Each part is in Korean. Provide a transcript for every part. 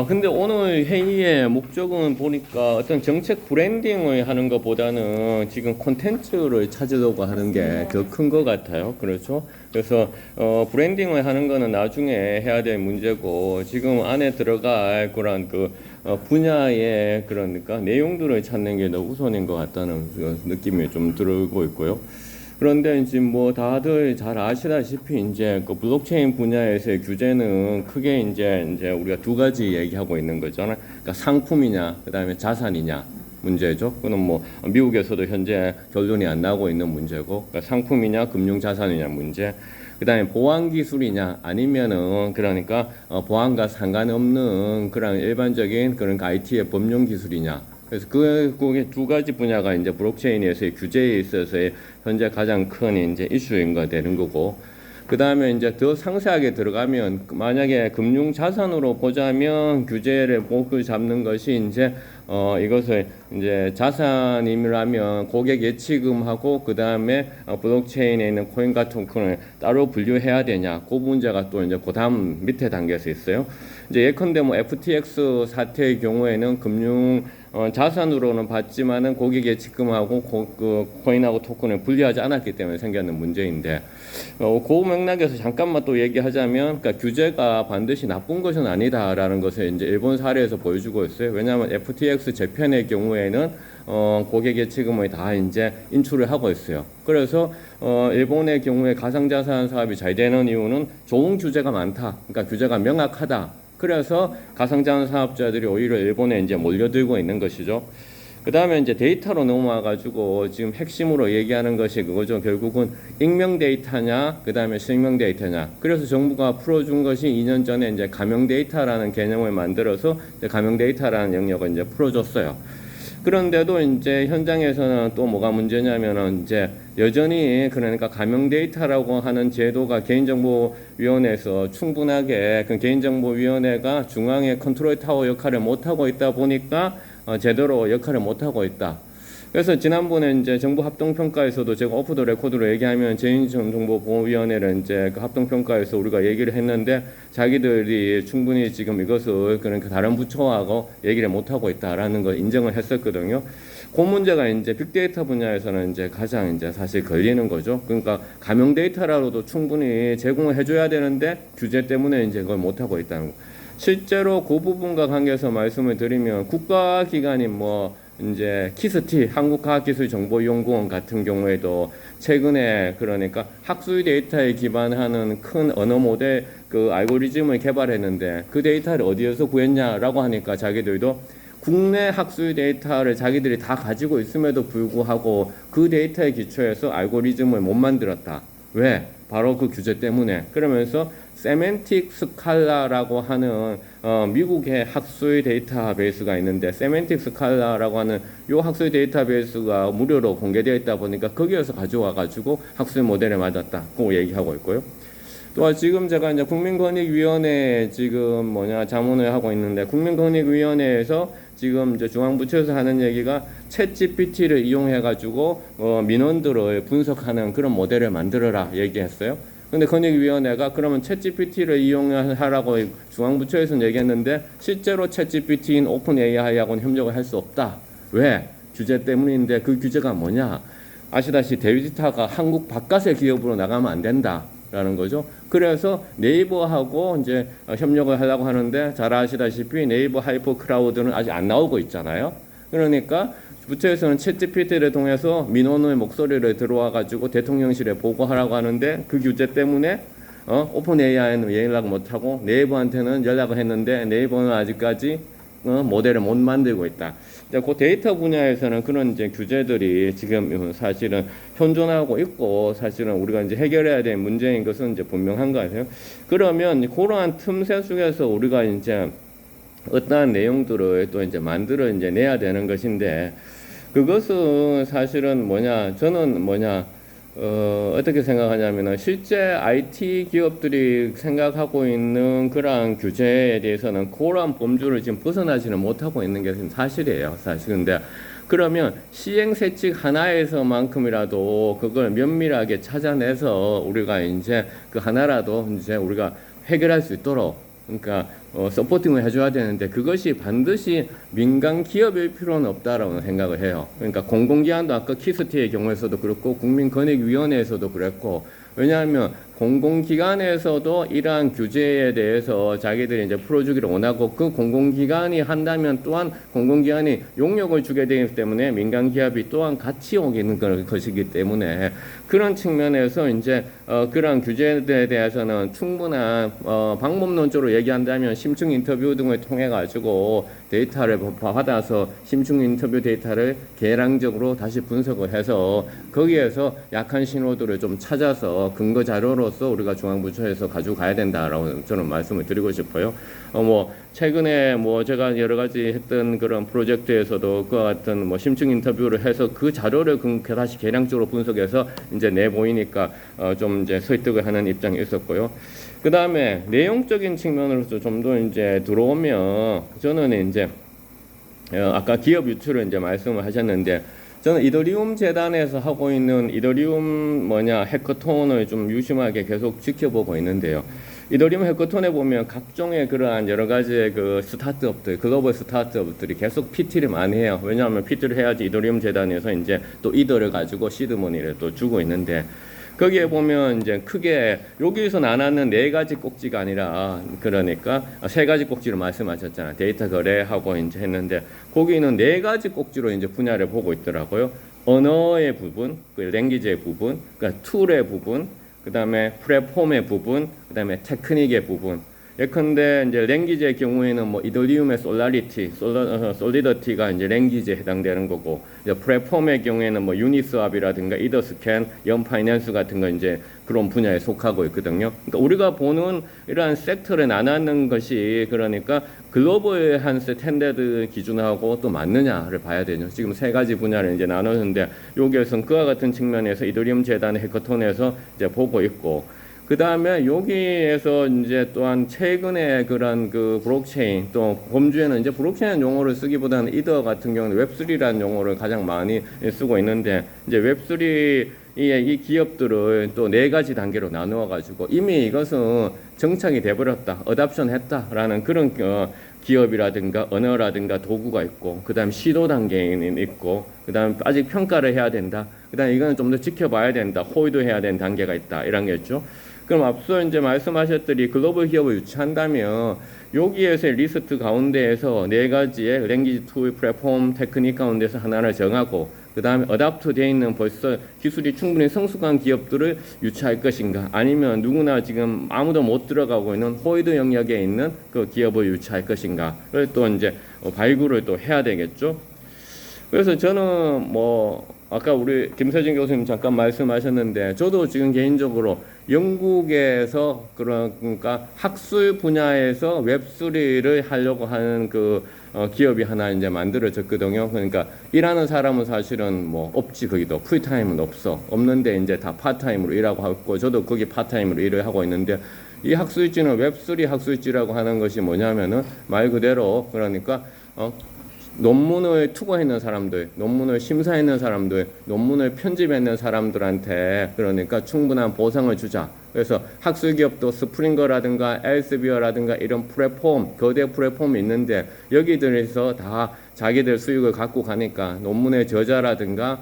근데 오늘 회의의 목적은 보니까 어떤 정책 브랜딩을 하는 것보다는 지금 콘텐츠를 찾으려고 하는 게 더 큰 것 같아요. 그렇죠? 그래서, 브랜딩을 하는 거는 나중에 해야 될 문제고, 지금 안에 들어갈 그런 분야의 그러니까 내용들을 찾는 게 더 우선인 것 같다는 그 느낌이 좀 들고 있고요. 그런데 이제 뭐 다들 잘 아시다시피 이제 그 블록체인 분야에서의 규제는 크게 이제 우리가 두 가지 얘기하고 있는 거잖아요. 그러니까 상품이냐, 그다음에 자산이냐 문제죠. 그는 뭐 미국에서도 현재 결론이 안 나고 있는 문제고, 그러니까 상품이냐, 금융 자산이냐 문제. 그다음에 보안 기술이냐 아니면은 그러니까 보안과 상관없는 그런 일반적인 그런 IT의 법령 기술이냐. 그래서 그게 두 가지 분야가 이제 블록체인에서의 규제에 있어서의 현재 가장 큰 이제 이슈인 거 되는 거고, 그 다음에 이제 더 상세하게 들어가면 만약에 금융 자산으로 보자면 규제를 목을 잡는 것이 이제 이것을 이제 자산이라면 고객 예치금하고 그 다음에 블록체인에 있는 코인과 토큰을 따로 분류해야 되냐, 그 문제가 또 이제 그 다음 밑에 단계에서 있어요. 이제 예컨대 뭐 FTX 사태의 경우에는 금융 자산으로는 봤지만은 고객 예치금하고 그 코인하고 토큰을 분리하지 않았기 때문에 생겼는 문제인데, 그 맥락에서 잠깐만 또 얘기하자면, 그러니까 규제가 반드시 나쁜 것은 아니다라는 것을 이제 일본 사례에서 보여주고 있어요. 왜냐하면 FTX 재편의 경우에는 고객 예치금을 다 이제 인출을 하고 있어요. 그래서 일본의 경우에 가상자산 사업이 잘 되는 이유는 좋은 규제가 많다. 그러니까 규제가 명확하다. 그래서 가상자산 사업자들이 오히려 일본에 이제 몰려들고 있는 것이죠. 그 다음에 이제 데이터로 넘어와가지고 지금 핵심으로 얘기하는 것이 그거죠. 결국은 익명 데이터냐, 그 다음에 실명 데이터냐. 그래서 정부가 풀어준 것이 2년 전에 이제 가명 데이터라는 개념을 만들어서 이제 가명 데이터라는 영역을 이제 풀어줬어요. 그런데도 이제 현장에서는 또 뭐가 문제냐면은 이제 여전히 그러니까 가명 데이터라고 하는 제도가 개인정보위원회에서 충분하게 그 개인정보위원회가 중앙의 컨트롤 타워 역할을 못하고 있다 보니까 제대로 역할을 못하고 있다. 그래서 지난번에 이제 정부 합동평가에서도 제가 오프 더 레코드로 얘기하면 개인정보보호위원회를 이제 그 합동평가에서 우리가 얘기를 했는데 자기들이 충분히 지금 이것을 그러니까 다른 부처하고 얘기를 못하고 있다라는 걸 인정을 했었거든요. 그 문제가 이제 빅데이터 분야에서는 이제 가장 이제 사실 걸리는 거죠. 그러니까 가명 데이터라도 충분히 제공을 해줘야 되는데 규제 때문에 이제 그걸 못하고 있다는 거. 실제로 그 부분과 관계해서 말씀을 드리면 국가기관인 뭐 이제 키스티 한국과학기술정보연구원 같은 경우에도 최근에 그러니까 학술 데이터에 기반하는 큰 언어 모델 그 알고리즘을 개발했는데 그 데이터를 어디에서 구했냐라고 하니까 자기들도 국내 학술 데이터를 자기들이 다 가지고 있음에도 불구하고 그 데이터에 기초해서 알고리즘을 못 만들었다. 왜? 바로 그 규제 때문에. 그러면서 세멘틱 스칼라라고 하는 미국의 학술 데이터베이스가 있는데, 세멘틱 스칼라라고 하는 요 학술 데이터베이스가 무료로 공개되어 있다 보니까 거기에서 가져와 가지고 학술 모델에 맞았다. 그 얘기하고 있고요. 또 지금 제가 이제 국민권익위원회 지금 자문을 하고 있는데, 국민권익위원회에서 지금 이제 중앙부처에서 하는 얘기가 챗 GPT를 이용해 가지고 민원들을 분석하는 그런 모델을 만들어라 얘기했어요. 근데 권익위원회가 그러면 챗 GPT를 이용하라고 중앙부처에서는 얘기했는데 실제로 챗 GPT인 오픈 AI하고는 협력을 할 수 없다. 왜? 규제 때문인데 그 규제가 뭐냐? 아시다시피 데이터가 한국 바깥의 기업으로 나가면 안 된다. 라는 거죠. 그래서 네이버하고 이제 협력을 하려고 하는데 잘 아시다시피 네이버 하이퍼 클라우드는 아직 안 나오고 있잖아요. 그러니까 부처에서는 챗 GPT를 통해서 민원의 목소리를 들어와 가지고 대통령실에 보고하라고 하는데 그 규제 때문에 오픈 AI는 연락 못 하고 네이버한테는 연락을 했는데 네이버는 아직까지 모델을 못 만들고 있다. 그 데이터 분야에서는 그런 이제 규제들이 지금 사실은 현존하고 있고, 사실은 우리가 이제 해결해야 될 문제인 것은 이제 분명한 거 같아요. 그러면 그러한 틈새 속에서 우리가 이제 어떠한 내용들을 또 이제 만들어 이제 내야 되는 것인데, 그것은 사실은 저는 어떻게 생각하냐면은 실제 IT 기업들이 생각하고 있는 그러한 규제에 대해서는 그러한 범주를 지금 벗어나지는 못하고 있는 게 사실이에요. 사실. 근데 그러면 시행세칙 하나에서만큼이라도 그걸 면밀하게 찾아내서 우리가 이제 그 하나라도 이제 우리가 해결할 수 있도록 그러니까 서포팅을 해줘야 되는데 그것이 반드시 민간 기업일 필요는 없다라고 생각을 해요. 그러니까 공공기관도 아까 키스티의 경우에서도 그렇고 국민권익위원회에서도 그랬고 왜냐하면 공공기관에서도 이러한 규제에 대해서 자기들이 이제 풀어주기를 원하고 그 공공기관이 한다면 또한 공공기관이 용역을 주게 되기 때문에 민간 기업이 또한 같이 오기는 것이기 때문에 그런 측면에서 이제 그러한 규제에 대해서는 충분한 방법론적으로 얘기한다면 심층 인터뷰 등을 통해 가지고 데이터를 받아서 심층 인터뷰 데이터를 계량적으로 다시 분석을 해서 거기에서 약한 신호들을 좀 찾아서 근거 자료로서 우리가 중앙부처에서 가지고 가야 된다라고 저는 말씀을 드리고 싶어요. 뭐 최근에 뭐 제가 여러 가지 했던 그런 프로젝트에서도 그와 같은 뭐 심층 인터뷰를 해서 그 자료를 다시 계량적으로 분석해서 이제 내 보이니까 좀 이제 설득을 하는 입장이 있었고요. 그 다음에 내용적인 측면으로서 좀 더 이제 들어오면 저는 이제 아까 기업 유출을 이제 말씀을 하셨는데 저는 이더리움 재단에서 하고 있는 이더리움 해커톤을 좀 유심하게 계속 지켜보고 있는데요. 이더리움 해커톤에 보면 각종의 그러한 여러 가지의 그 스타트업들, 글로벌 스타트업들이 계속 PT를 많이 해요. 왜냐하면 PT를 해야지 이더리움 재단에서 이제 또 이더를 가지고 시드머니를 또 주고 있는데 거기에 보면 이제 크게 여기서 나누는 네 가지 꼭지가 아니라 그러니까 세 가지 꼭지로 말씀하셨잖아요. 데이터 거래하고 이제 했는데 거기는 네 가지 꼭지로 이제 분야를 보고 있더라고요. 언어의 부분, 그 랭귀지의 부분, 그러니까 툴의 부분, 그 다음에 플랫폼의 부분, 그 다음에 테크닉의 부분. 예컨대 이제 랭귀지의 경우에는 뭐 이더리움의 솔리더티가 이제 랭귀지에 해당되는 거고, 이제 플랫폼의 경우에는 뭐 유니스왑이라든가 이더스캔, 연파이낸스 같은 거 이제 그런 분야에 속하고 있거든요. 그러니까 우리가 보는 이러한 섹터를 나누는 것이 그러니까 글로벌한 스탠다드 기준하고 또 맞느냐를 봐야 되죠. 지금 세 가지 분야를 이제 나눴는데 여기에서는 그와 같은 측면에서 이더리움 재단 해커톤에서 이제 보고 있고. 그 다음에 여기에서 이제 또한 최근에 그런 그 블록체인 또 범주에는 이제 블록체인 용어를 쓰기보다는 이더 같은 경우는 웹3라는 용어를 가장 많이 쓰고 있는데 이제 웹3 이 기업들을 또 네 가지 단계로 나누어 가지고 이미 이것은 정착이 돼버렸다, 어답션 했다라는 그런 기업이라든가 언어라든가 도구가 있고 그 다음 시도 단계는 있고 그 다음 아직 평가를 해야 된다, 그 다음 이거는 좀 더 지켜봐야 된다, 호의도 해야 되는 단계가 있다 이런 게 있죠. 그럼 앞서 이제 말씀하셨더니 글로벌 기업을 유치한다면 여기에서의 리스트 가운데에서 네 가지의 랭귀지 툴 플랫폼 테크닉 가운데서 하나를 정하고 그 다음에 어답트 되어 있는 벌써 기술이 충분히 성숙한 기업들을 유치할 것인가, 아니면 누구나 지금 아무도 못 들어가고 있는 호이드 영역에 있는 그 기업을 유치할 것인가를 또 이제 발굴을 또 해야 되겠죠. 그래서 저는 뭐 아까 우리 김세진 교수님 잠깐 말씀하셨는데 저도 지금 개인적으로 영국에서 그러니까 학술 분야에서 웹3를 하려고 하는 그 기업이 하나 이제 만들어졌거든요. 그러니까 일하는 사람은 사실은 뭐 없지, 거기도 풀타임은 없는데 이제 다 파타임으로 일하고 하고 저도 거기 파타임으로 일을 하고 있는데 이 학술지는 웹3 학술지라고 하는 것이 뭐냐면은 말 그대로 그러니까 논문을 투고했는 사람들, 논문을 심사했는 사람들, 논문을 편집했는 사람들한테 그러니까 충분한 보상을 주자. 그래서 학술기업도 스프링거라든가 엘세비어라든가 이런 플랫폼, 거대 플랫폼이 있는데 여기들에서 다 자기들 수익을 갖고 가니까 논문의 저자라든가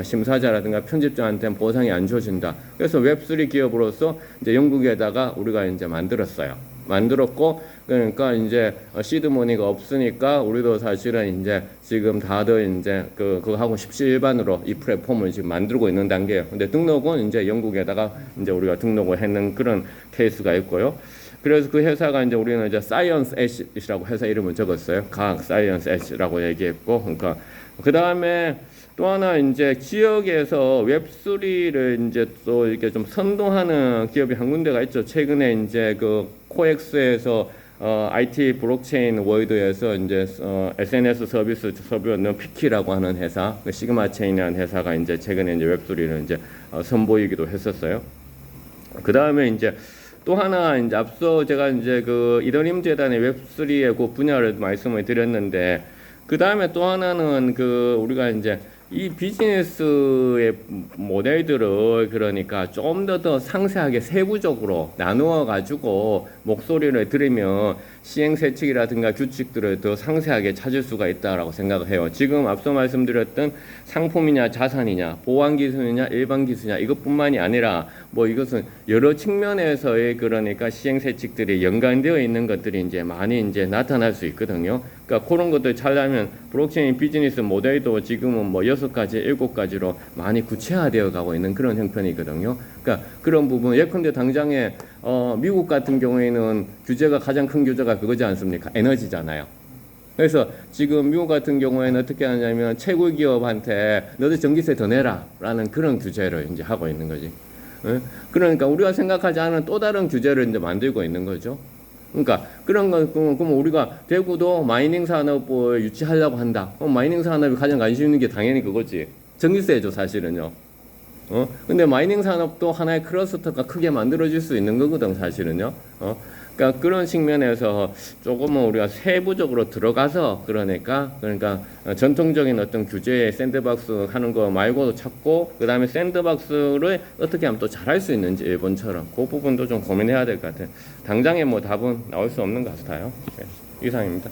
심사자라든가 편집자한테는 보상이 안 줘진다. 그래서 웹3 기업으로서 이제 영국에다가 우리가 이제 만들었고 그러니까 이제 시드머니가 없으니까 우리도 사실은 이제 지금 다들 이제 그거 하고 십시일반으로 이 플랫폼을 지금 만들고 있는 단계예요. 근데 등록은 이제 영국에다가 이제 우리가 등록을 했는 그런 케이스가 있고요. 그래서 그 회사가 이제 우리는 이제 사이언스 엣지라고 회사 이름을 적었어요. 과학 사이언스 엣지라고 얘기했고, 그러니까 그 다음에 또 하나 이제 지역에서 웹3를 이제 또 이렇게 좀 선도하는 기업이 한 군데가 있죠. 최근에 이제 그 코엑스에서 IT 블록체인 월드에서 이제 SNS 서비스 서비스는 피키라고 하는 회사, 그 시그마 체인이라는 회사가 이제 최근에 이제 웹3를 이제 선보이기도 했었어요. 그 다음에 이제 또 하나 이제 앞서 제가 이제 그 이더리움 재단의 웹3의 그 분야를 말씀을 드렸는데 그 다음에 또 하나는 그 우리가 이제 이 비즈니스의 모델들을 그러니까 좀 더 상세하게 세부적으로 나누어 가지고 목소리를 들으면 시행세칙이라든가 규칙들을 더 상세하게 찾을 수가 있다라고 생각을 해요. 지금 앞서 말씀드렸던 상품이냐 자산이냐 보안기술이냐 일반기술이냐 이것뿐만이 아니라 뭐 이것은 여러 측면에서의 그러니까 시행세칙들이 연관되어 있는 것들이 이제 많이 이제 나타날 수 있거든요. 그러니까 그런 것들 찾으면 블록체인 비즈니스 모델도 지금은 뭐 6가지, 7가지로 많이 구체화되어 가고 있는 그런 형편이거든요. 그러니까 그런 부분 예컨대 당장에 미국 같은 경우에는 규제가 가장 큰 규제가 그거지 않습니까? 에너지잖아요. 그래서 지금 미국 같은 경우에는 어떻게 하냐면 채굴 기업한테 너들 전기세 더 내라라는 그런 규제를 이제 하고 있는 거지. 그러니까 우리가 생각하지 않은 또 다른 규제를 이제 만들고 있는 거죠. 그러니까 그런 거 그럼 우리가 대구도 마이닝 산업을 유치하려고 한다. 마이닝 산업이 가장 관심 있는 게 당연히 그거지. 전기세죠, 사실은요. 근데 마이닝 산업도 하나의 클러스터가 크게 만들어질 수 있는 거거든, 사실은요. 그러니까 그런 측면에서 조금은 우리가 세부적으로 들어가서 그러니까 전통적인 어떤 규제의 샌드박스 하는 거 말고도 찾고 그 다음에 샌드박스를 어떻게 하면 또 잘할 수 있는지 일본처럼 그 부분도 좀 고민해야 될 것 같아요. 당장에 뭐 답은 나올 수 없는 것 같아요. 네, 이상입니다.